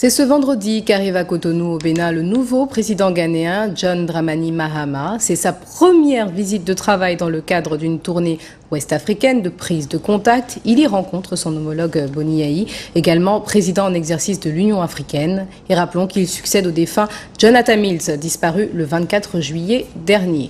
C'est ce vendredi qu'arrive à Cotonou, au Bénin, le nouveau président ghanéen, John Dramani Mahama. C'est sa première visite de travail dans le cadre d'une tournée ouest-africaine de prise de contact. Il y rencontre son homologue Boni Yayi, également président en exercice de l'Union africaine. Et rappelons qu'il succède au défunt Jonathan Mills, disparu le 24 juillet dernier.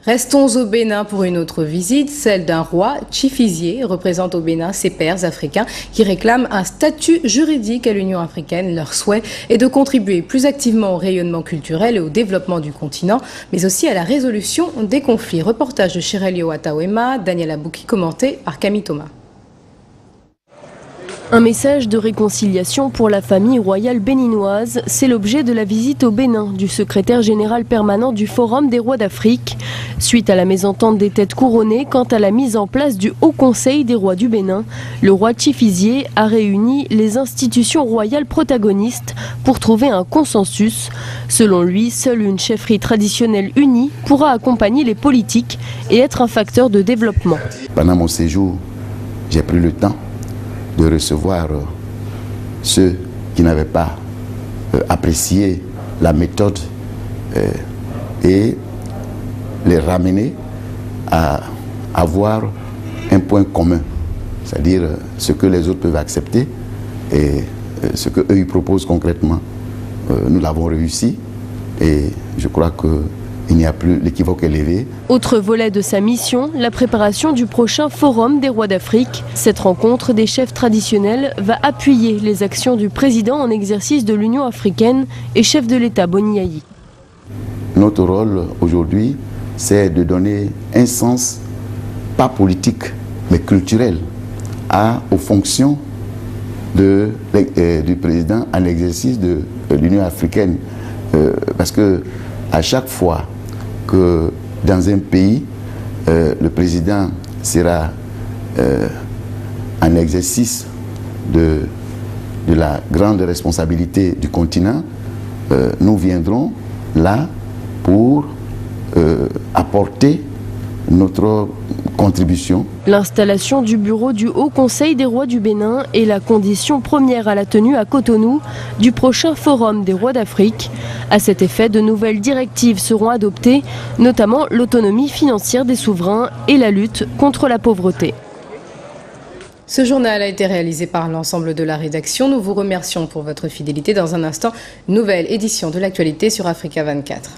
Restons au Bénin pour une autre visite, celle d'un roi. Tchifizier représente au Bénin ses pairs africains qui réclament un statut juridique à l'Union africaine. Leur souhait est de contribuer plus activement au rayonnement culturel et au développement du continent, mais aussi à la résolution des conflits. Reportage de Chirelio Atawema, Daniel Abouki, commenté par Camille Thomas. Un message de réconciliation pour la famille royale béninoise, c'est l'objet de la visite au Bénin du secrétaire général permanent du Forum des rois d'Afrique, suite à la mésentente des têtes couronnées quant à la mise en place du Haut Conseil des rois du Bénin. Le roi Tchifizier a réuni les institutions royales protagonistes pour trouver un consensus. Selon lui, seule une chefferie traditionnelle unie pourra accompagner les politiques et être un facteur de développement. Pendant mon séjour, j'ai pris le temps de recevoir ceux qui n'avaient pas apprécié la méthode et les ramener à avoir un point commun, c'est-à-dire ce que les autres peuvent accepter et ce qu'eux ils proposent concrètement. Nous l'avons réussi et je crois qu'il n'y a plus l'équivoque élevé. Autre volet de sa mission, la préparation du prochain Forum des rois d'Afrique. Cette rencontre des chefs traditionnels va appuyer les actions du président en exercice de l'Union africaine et chef de l'État Boni Yayi. Notre rôle aujourd'hui, c'est de donner un sens, pas politique, mais culturel, aux fonctions du président en exercice de l'Union africaine. Parce que à chaque fois que dans un pays, le président sera en exercice de la grande responsabilité du continent, nous viendrons là pour apporter notre contribution. L'installation du bureau du Haut Conseil des rois du Bénin est la condition première à la tenue à Cotonou du prochain Forum des rois d'Afrique. À cet effet, de nouvelles directives seront adoptées, notamment l'autonomie financière des souverains et la lutte contre la pauvreté. Ce journal a été réalisé par l'ensemble de la rédaction. Nous vous remercions pour votre fidélité. Dans un instant, nouvelle édition de l'actualité sur Africa 24.